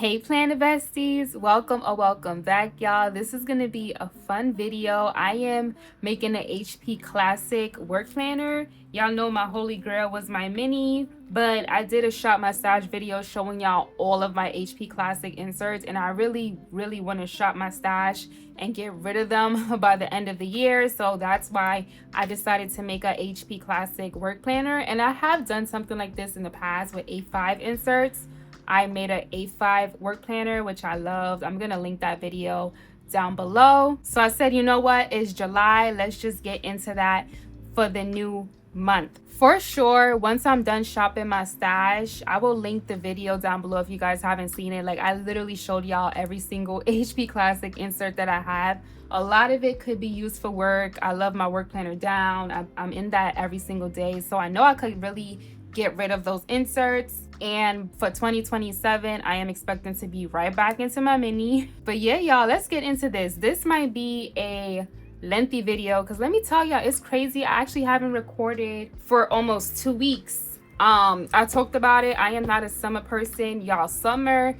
Hey Planet Besties, welcome back, y'all. This is gonna be a fun video. I am making an HP Classic work planner. Y'all know my holy grail was my mini, but I did a shop my stash video showing y'all all of my HP Classic inserts, and I really want to shop my stash and get rid of them by the end of the year. So that's why I decided to make a HP Classic work planner, and I have done something like this in the past with A5 inserts. I made an A5 work planner, which I loved. I'm gonna link that video down below. So I said, you know what, it's July, let's just get into that for the new month. For sure, once I'm done shopping my stash, I will link the video down below if you guys haven't seen it. Like, I literally showed y'all every single HP Classic insert that I have. A lot of it could be used for work. I love my work planner down. I'm in that every single day, so I know I could really get rid of those inserts. And for 2027, I am expecting to be right back into my mini. But yeah, y'all, let's get into this. This might be a lengthy video because let me tell y'all, it's crazy. I actually haven't recorded for almost 2 weeks. I talked about it. I am not a summer person, y'all. Summer,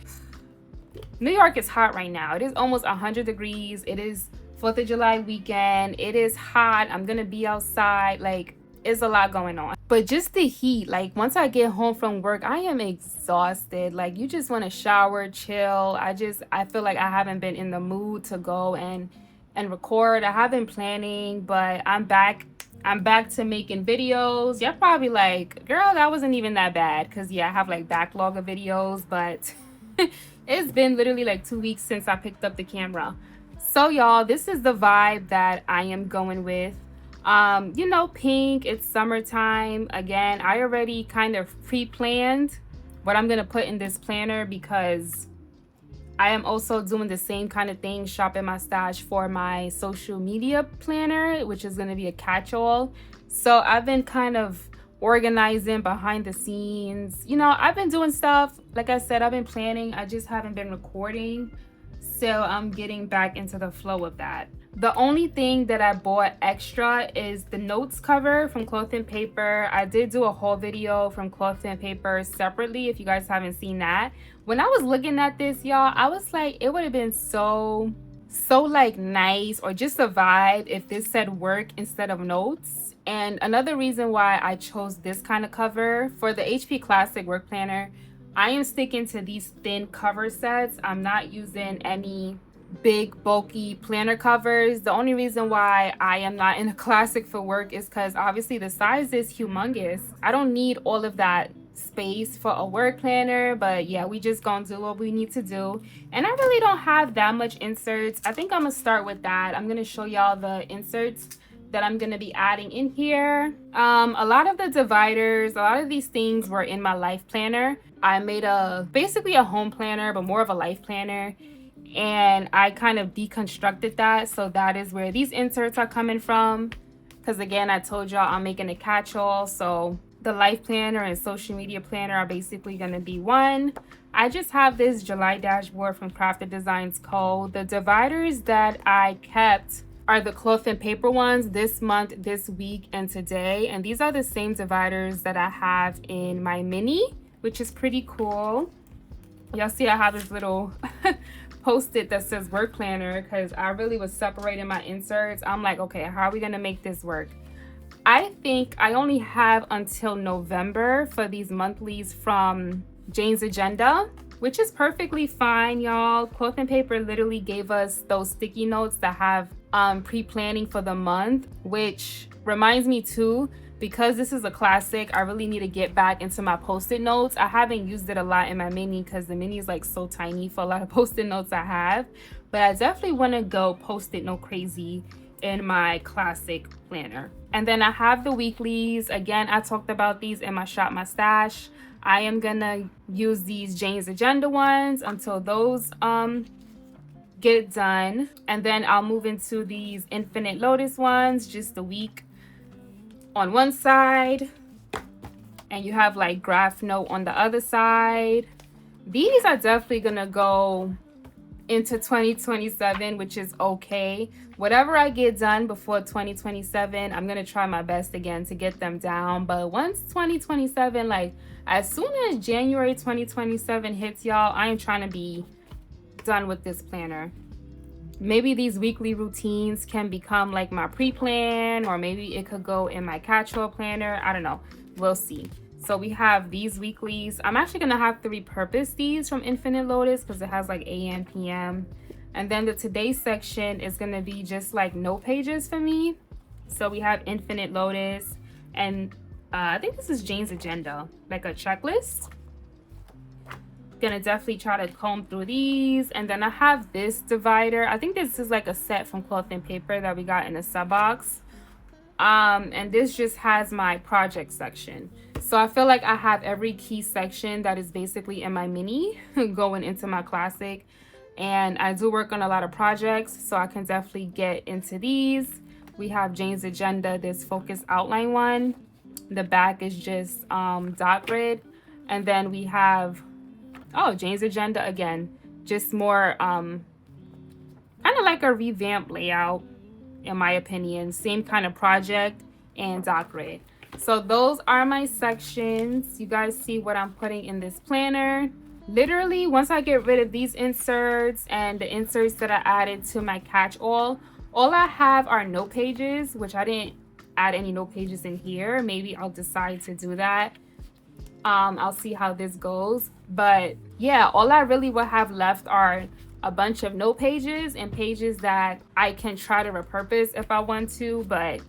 New York is hot right now. It is almost 100 degrees. It is 4th of July weekend. It is hot. I'm gonna be outside. Like, it's a lot going on. But just the heat, like once I get home from work, I am exhausted. Like, you just want to shower, chill. I feel like I haven't been in the mood to go and record. I have been planning, but I'm back to making videos. Y'all probably like, girl, that wasn't even that bad, because yeah, I have like backlog of videos, but it's been literally like 2 weeks since I picked up the camera. So y'all, this is the vibe that I am going with. You know, pink, it's summertime. Again, I already kind of pre-planned what I'm gonna put in this planner because I am also doing the same kind of thing, shopping my stash for my social media planner, which is gonna be a catch-all. So I've been kind of organizing behind the scenes. You know, I've been doing stuff. Like I said, I've been planning. I just haven't been recording. So I'm getting back into the flow of that. The only thing that I bought extra is the notes cover from Cloth and Paper. I did do a whole video from Cloth and Paper separately if you guys haven't seen that. When I was looking at this, y'all, I was like, it would have been so like nice, or just a vibe, if this said work instead of notes. And another reason why I chose this kind of cover for the HP Classic work planner, I am sticking to these thin cover sets. I'm not using any big bulky planner covers. The only reason why I am not in a Classic for work is because obviously the size is humongous. I don't need all of that space for a work planner, but yeah, we just gonna do what we need to do. And I really don't have that much inserts. I think I'm gonna start with that. I'm gonna show y'all the inserts that I'm gonna be adding in here. A lot of the dividers, a lot of these things were in my life planner. I made basically a home planner, but more of a life planner, and I kind of deconstructed that. So that is where these inserts are coming from, because again, I told y'all I'm making a catch-all. So the life planner and social media planner are basically going to be one. I just have this July dashboard from Crafted Designs Co. The dividers that I kept are the Cloth and Paper ones this month, this week, and today. And these are the same dividers that I have in my mini, which is pretty cool. Y'all see I have this little post-it that says work planner because I really was separating my inserts. I'm like, okay, how are we gonna make this work? I think I only have until November for these monthlies from Jane's Agenda, which is perfectly fine, y'all. Cloth and Paper literally gave us those sticky notes that have pre-planning for the month, which reminds me too, because this is a classic, I really need to get back into my post-it notes. I haven't used it a lot in my mini because the mini is like so tiny for a lot of post-it notes I have, but I definitely want to go post-it note crazy in my classic planner. And then I have the weeklies. Again, I talked about these in my shop my stash. I am gonna use these Jane's Agenda ones until those get done, and then I'll move into these Infinite Lotus ones, just a week on one side, and you have like graph note on the other side. These are definitely gonna go into 2027, which is okay. Whatever I get done before 2027, I'm gonna try my best again to get them down. But once 2027, like as soon as January 2027 hits, y'all, I am trying to be done with this planner. Maybe these weekly routines can become like my pre-plan, or maybe it could go in my catch-all planner. I don't know, we'll see. So we have these weeklies. I'm actually gonna have to repurpose these from Infinite Lotus because it has like AM, PM. And then the today section is gonna be just like note pages for me. So we have Infinite Lotus, and I think this is Jane's agenda, like a checklist. Gonna definitely try to comb through these. And then I have this divider. I think this is like a set from Cloth and Paper that we got in a sub box. And this just has my project section. So I feel like I have every key section that is basically in my mini going into my classic. And I do work on a lot of projects, so I can definitely get into these. We have Jane's agenda, this focus outline one. The back is just dot grid. And then we have Jane's agenda again, just more kind of like a revamped layout, in my opinion. Same kind of project and dot grid. So those are my sections. You guys see what I'm putting in this planner. Literally, once I get rid of these inserts and the inserts that I added to my catch-all I have are note pages, which I didn't add any note pages in here. Maybe I'll decide to do that. I'll see how this goes. But yeah, all I really will have left are a bunch of note pages and pages that I can try to repurpose if I want to, but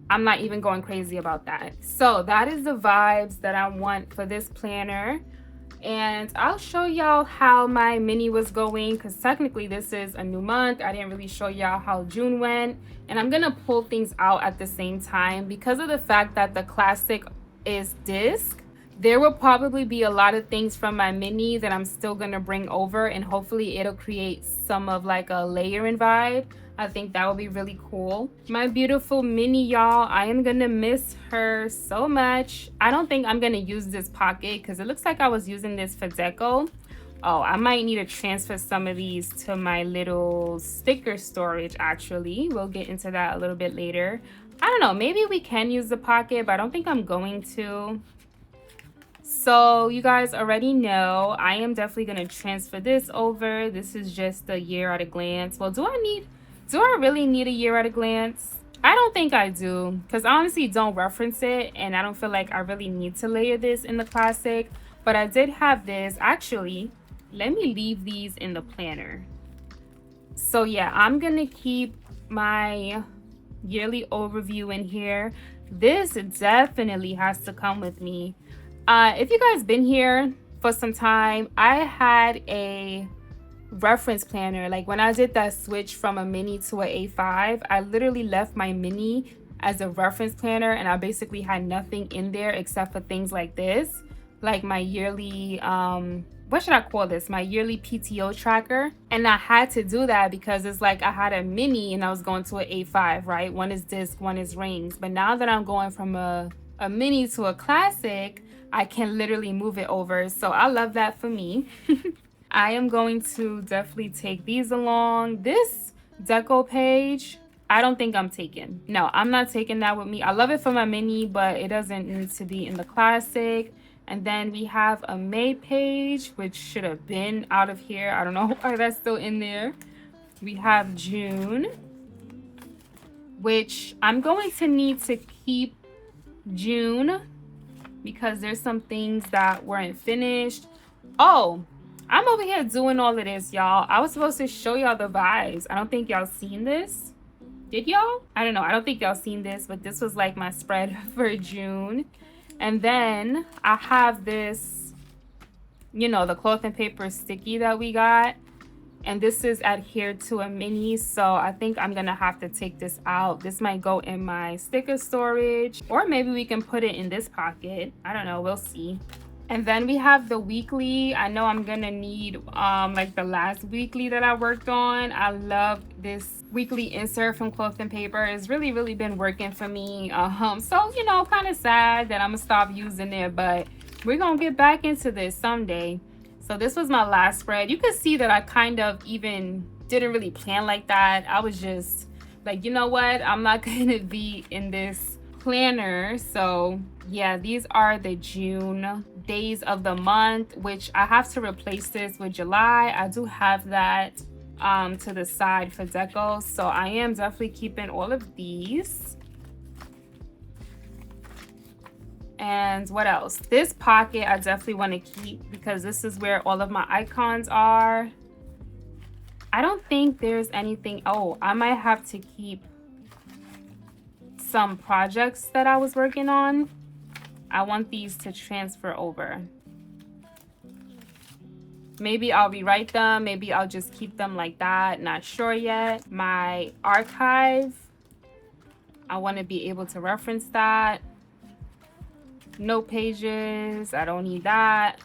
I'm not even going crazy about that. So that is the vibes that I want for this planner. And I'll show y'all how my mini was going, because technically this is a new month. I didn't really show y'all how June went. And I'm gonna pull things out at the same time because of the fact that the classic is disc. There will probably be a lot of things from my mini that I'm still gonna bring over, and hopefully it'll create some of like a layering vibe. I think that would be really cool. My beautiful mini, y'all, I am gonna miss her so much. I don't think I'm gonna use this pocket because it looks like I was using this for deco. Oh, I might need to transfer some of these to my little sticker storage actually. We'll get into that a little bit later. I don't know, maybe we can use the pocket, but I don't think I'm going to. So you guys already know I am definitely going to transfer this over. This is just a year at a glance. Well, do I really need a year at a glance? I don't think I do, because I honestly don't reference it, and I don't feel like I really need to layer this in the classic. But I did have this. Actually, let me leave these in the planner. So yeah, I'm going to keep my yearly overview in here. This definitely has to come with me. If you guys been here for some time, I had a reference planner. Like when I did that switch from a mini to an A5, I literally left my mini as a reference planner, and I basically had nothing in there except for things like this, like my yearly what should I call this, my yearly PTO tracker. And I had to do that because it's like I had a mini and I was going to an A5, right? One is disc, one is rings. But now that I'm going from a mini to a classic, I can literally move it over. So I love that for me. I am going to definitely take these along. This deco page, I don't think I'm taking. No, I'm not taking that with me. I love it for my mini, but it doesn't need to be in the classic. And then we have a May page, which should have been out of here. I don't know why that's still in there. We have June, which I'm going to need to keep June because there's some things that weren't finished. Oh, I'm over here doing all of this, y'all. I was supposed to show y'all the vibes. I don't think y'all seen this. Did y'all? I don't know. I don't think y'all seen this, but this was like my spread for June. And then I have this, you know, the Cloth and Paper sticky that we got. And this is adhered to a mini, so I think I'm gonna have to take this out. This might go in my sticker storage, or maybe we can put it in this pocket. I don't know, we'll see. And then we have the weekly. I know I'm gonna need like the last weekly that I worked on. I love this weekly insert from Cloth and Paper. It's really been working for me. So you know, kind of sad that I'm gonna stop using it, but we're gonna get back into this someday. So this was my last spread. You can see that I kind of even didn't really plan like that. I was just like, you know what? I'm not gonna be in this planner. So yeah, these are the June days of the month, which I have to replace this with July. I do have that to the side for deco. So I am definitely keeping all of these. And what else? This pocket I definitely want to keep because this is where all of my icons are. I don't think there's anything. Oh, I might have to keep some projects that I was working on. I want these to transfer over. Maybe I'll rewrite them. Maybe I'll just keep them like that. Not sure yet. My archive, I want to be able to reference that. Note pages, I don't need that.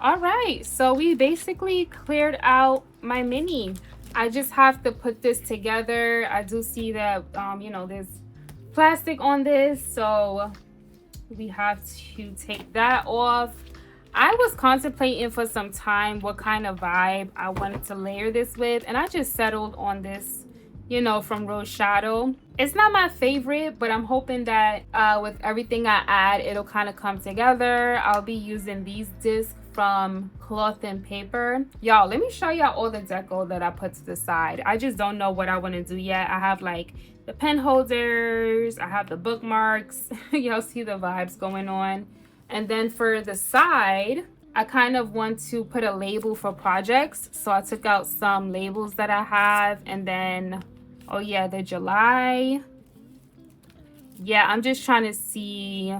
All right, so we basically cleared out my mini. I just have to put this together. I do see that you know, there's plastic on this, so we have to take that off. I was contemplating for some time what kind of vibe I wanted to layer this with, and I just settled on this, you know, from Rose Shadow. It's not my favorite, but I'm hoping that with everything I add, it'll kind of come together. I'll be using these discs from Cloth and Paper. Y'all, let me show y'all all the deco that I put to the side. I just don't know what I want to do yet. I have like the pen holders, I have the bookmarks. Y'all see the vibes going on. And then for the side, I kind of want to put a label for projects. So I took out some labels that I have, and then, oh yeah, the July. Yeah, I'm just trying to see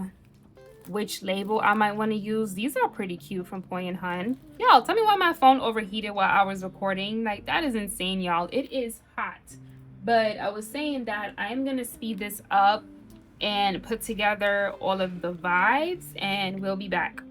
which label I might want to use. These are pretty cute from Point & Hun. Y'all, tell me why my phone overheated while I was recording. Like, that is insane, y'all. It is hot. But I was saying that I'm going to speed this up and put together all of the vibes, and we'll be back.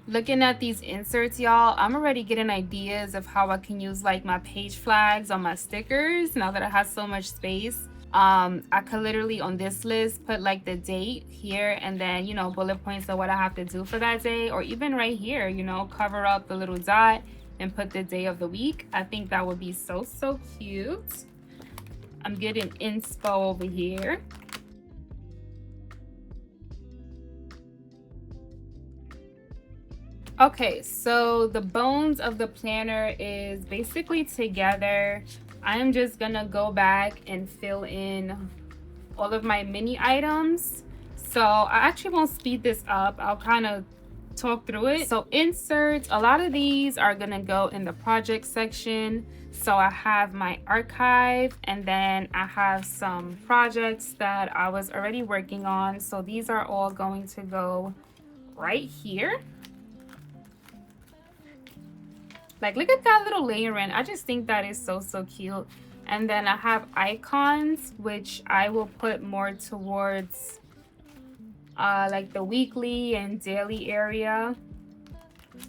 Looking at these inserts, y'all, I'm already getting ideas of how I can use like my page flags on my stickers now that I have so much space. I could literally on this list put like the date here, and then, you know, bullet points of what I have to do for that day, or even right here, you know, cover up the little dot and put the day of the week. I think that would be so cute. I'm getting inspo over here. Okay, so the bones of the planner is basically together. I'm just gonna go back and fill in all of my mini items. So I actually won't speed this up. I'll kind of talk through it. So inserts, a lot of these are gonna go in the project section. So I have my archive, and then I have some projects that I was already working on. So these are all going to go right here. Like, look at that little layering. I just think that is so cute. And then I have icons, which I will put more towards like the weekly and daily area.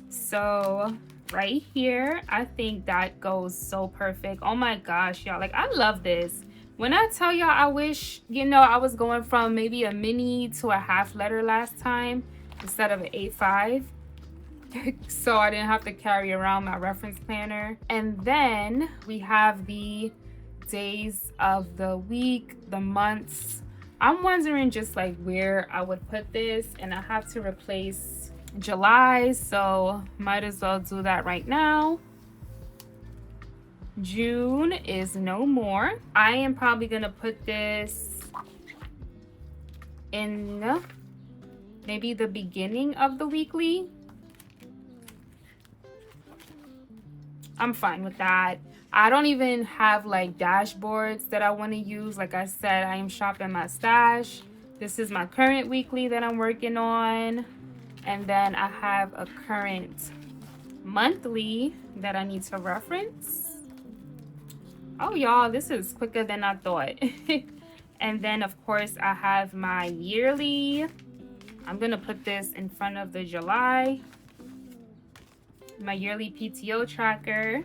So right here, I think that goes so perfect. Oh my gosh, y'all, like, I love this. When I tell y'all, I wish, you know, I was going from maybe a mini to a half letter last time instead of an 8-5. So I didn't have to carry around my reference planner. And then we have the days of the week, the months. I'm wondering just like where I would put this, and I have to replace July, so might as well do that right now. June is no more. I am probably gonna put this in maybe the beginning of the weekly. I'm fine with that. I don't even have like dashboards that I want to use. Like I said, I am shopping my stash. This is my current weekly that I'm working on. And then I have a current monthly that I need to reference. Oh, y'all, this is quicker than I thought. And then, of course, I have my yearly. I'm going to put this in front of the July. My yearly PTO tracker.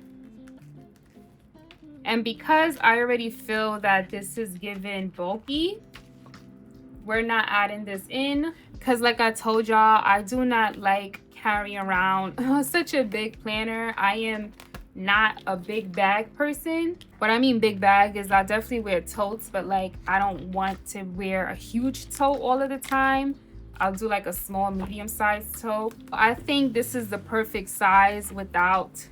And because I already feel that this is given bulky, we're not adding this in. Because like I told y'all, I do not like carrying around such a big planner. I am not a big bag person. What I mean big bag is I definitely wear totes, but like I don't want to wear a huge tote all of the time. I'll do like a small medium-sized tote. I think this is the perfect size without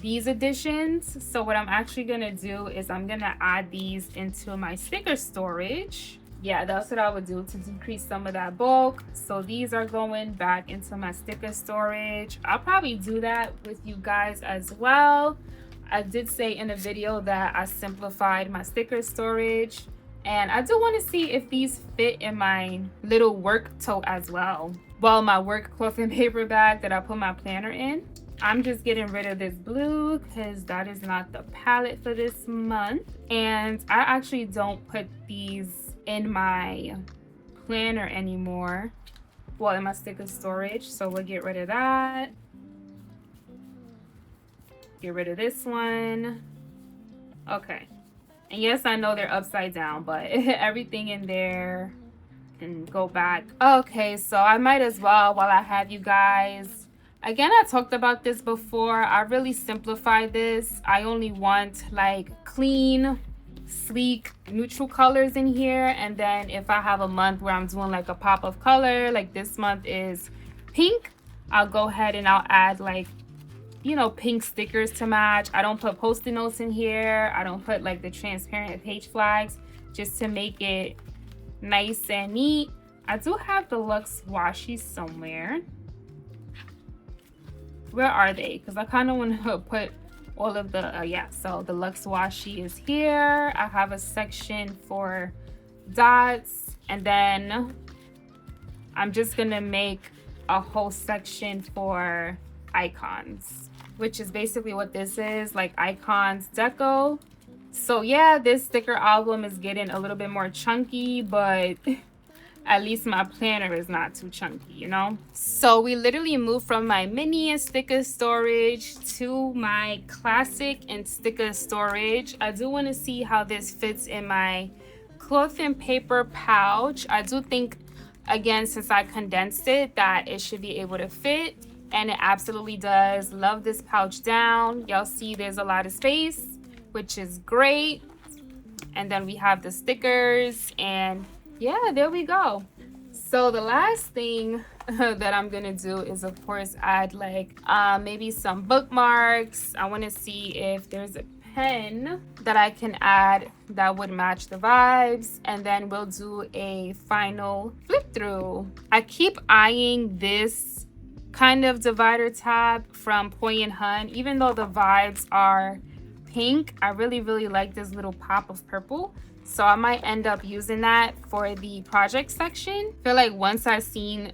these additions. So what I'm actually gonna do is I'm gonna add these into my sticker storage. Yeah, that's what I would do to decrease some of that bulk. So these are going back into my sticker storage. I'll probably do that with you guys as well. I did say in a video that I simplified my sticker storage, and I do want to see if these fit in my little work tote as well. Well, my work cloth and paper bag that I put my planner in. I'm just getting rid of this blue because that is not the palette for this month. And I actually don't put these in my planner anymore. Well, in my sticker storage. So we'll get rid of that. Get rid of this one. Okay. And yes, I know they're upside down, but everything in there can go back. Okay, so I might as well, while I have you guys. Again, I talked about this before. I really simplified this. I only want like clean, sleek, neutral colors in here. And then if I have a month where I'm doing like a pop of color, like this month is pink, I'll go ahead and I'll add like, you know, pink stickers to match. I don't put post-it notes in here. I don't put like the transparent page flags, just to make it nice and neat. I do have the Luxe washi somewhere. Where are they? Because I kind of want to put all of the, yeah, so the Luxe washi is here. I have a section for dots, and then I'm just going to make a whole section for icons, which is basically what this is, like icons deco. So yeah, this sticker album is getting a little bit more chunky, but at least my planner is not too chunky, you know? So we literally moved from my mini and sticker storage to my classic and sticker storage. I do want to see how this fits in my cloth and paper pouch. I do think, again, since I condensed it, that it should be able to fit, and it absolutely does. Love this pouch down. Y'all see there's a lot of space, which is great. And then we have the stickers, and yeah, there we go. So the last thing that I'm gonna do is, of course, add like maybe some bookmarks. I want to see if there's a pen that I can add that would match the vibes, and then we'll do a final flip through. I keep eyeing this kind of divider tab from Poi and Hun. Even though the vibes are pink, I really like this little pop of purple. So I might end up using that for the project section. I feel like once I've seen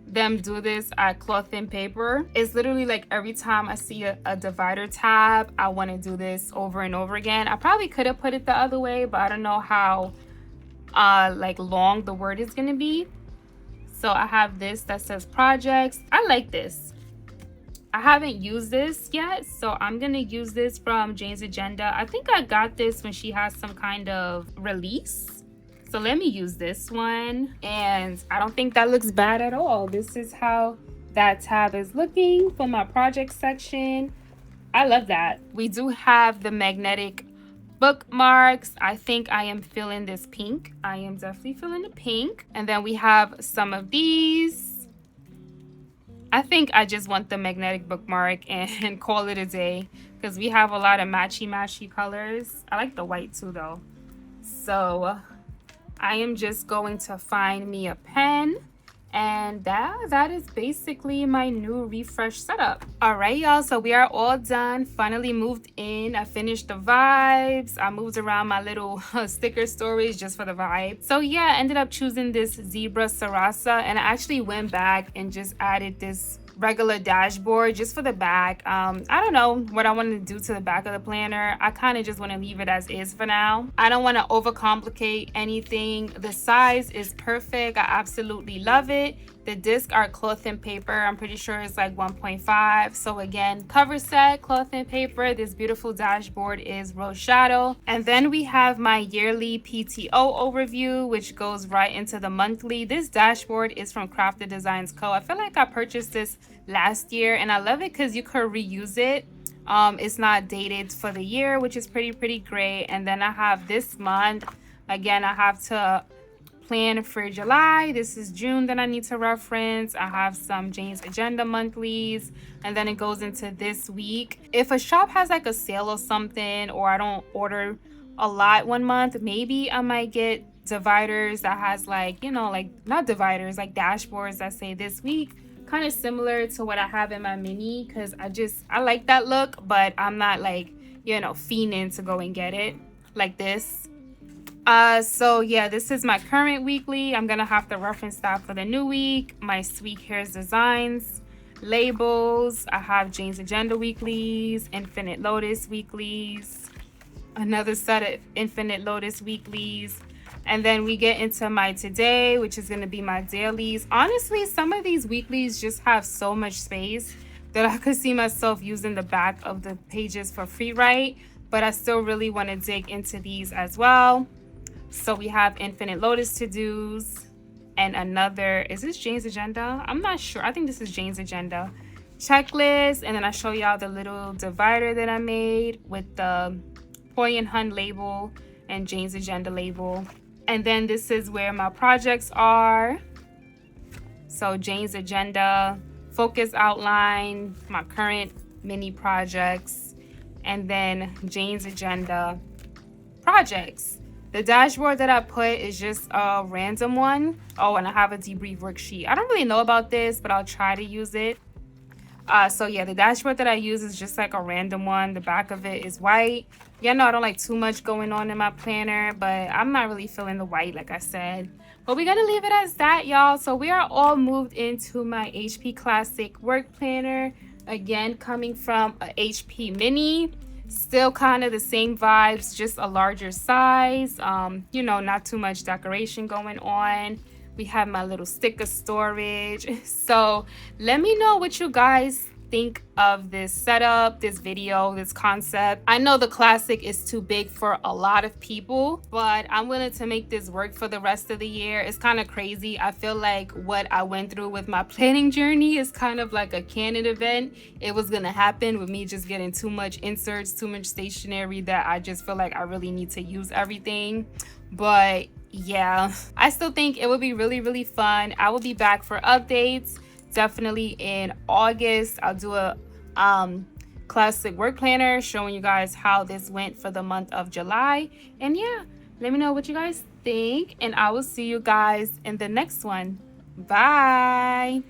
them do this at cloth and paper, it's literally like every time I see a divider tab, I want to do this over and over again. I probably could have put it the other way, but I don't know how like long the word is going to be. So I have this that says projects. I like this. I haven't used this yet, so I'm gonna use this from Jane's Agenda. I think I got this when she has some kind of release. So let me use this one. And I don't think that looks bad at all. This is how that tab is looking for my project section. I love that. We do have the magnetic bookmarks. I think I am feeling this pink. I am definitely feeling the pink. And then we have some of these. I think I just want the magnetic bookmark and call it a day, because we have a lot of matchy colors. I like the white too though. So I am just going to find me a pen, and that is basically my new refresh setup. All right, y'all, so we are all done. Finally moved in. I finished the vibes. I moved around my little sticker storage just for the vibe. So yeah, I ended up choosing this Zebra Sarasa, and I actually went back and just added this regular dashboard just for the back. I don't know what I want to do to the back of the planner. I kind of just want to leave it as is for now. I don't want to overcomplicate anything. The size is perfect. I absolutely love it. The discs are cloth and paper. I'm pretty sure it's like 1.5. So again, cover set, cloth and paper. This beautiful dashboard is rose shadow. And then we have my yearly PTO overview, which goes right into the monthly. This dashboard is from Crafted Designs Co. I feel like I purchased this last year and I love it because you could reuse it. It's not dated for the year, which is pretty great. And then I have this month. Again, I have to plan for July. This is June that I need to reference. I have some Jane's Agenda monthlies, and then it goes into this week. If a shop has like a sale or something, or I don't order a lot one month, maybe I might get dividers that has like, you know, like not dividers, like dashboards that say this week, kind of similar to what I have in my mini, because I like that look, but I'm not like, you know, fiending to go and get it like this. So yeah, this is my current weekly. I'm gonna have to reference that for the new week. My Sweet Hairs Designs labels. I have Jane's Agenda weeklies, Infinite Lotus weeklies, another set of Infinite Lotus weeklies, and then we get into my today, which is gonna be my dailies. Honestly, some of these weeklies just have so much space that I could see myself using the back of the pages for free write, but I still really want to dig into these as well. So we have Infinite Lotus to-dos and another, is this Jane's Agenda? I'm not sure. I think this is Jane's Agenda checklist. And then I show y'all the little divider that I made with the Poi and Hun label and Jane's Agenda label. And then this is where my projects are. So Jane's Agenda, focus outline, my current mini projects, and then Jane's Agenda projects. The dashboard that I put is just a random one. Oh, and I have a debrief worksheet. I don't really know about this, but I'll try to use it. So yeah, the dashboard that I use is just like a random one. The back of it is white. Yeah, no, I don't like too much going on in my planner, but I'm not really feeling the white, like I said. But we're gonna leave it as that, y'all. So we are all moved into my HP Classic work planner. Again, coming from a HP Mini. Still kind of the same vibes, just a larger size. You know, not too much decoration going on. We have my little sticker storage. So let me know what you guys think of this setup, this video, this concept. I know the Classic is too big for a lot of people, but I'm willing to make this work for the rest of the year. It's kind of crazy. I feel like what I went through with my planning journey is kind of like a canon event. It was gonna happen with me just getting too much inserts, too much stationery, that I just feel like I really need to use everything. But yeah, I still think it would be really fun. I will be back for updates. Definitely in August, I'll do a classic work planner showing you guys how this went for the month of July. And yeah, let me know what you guys think, and I will see you guys in the next one. Bye.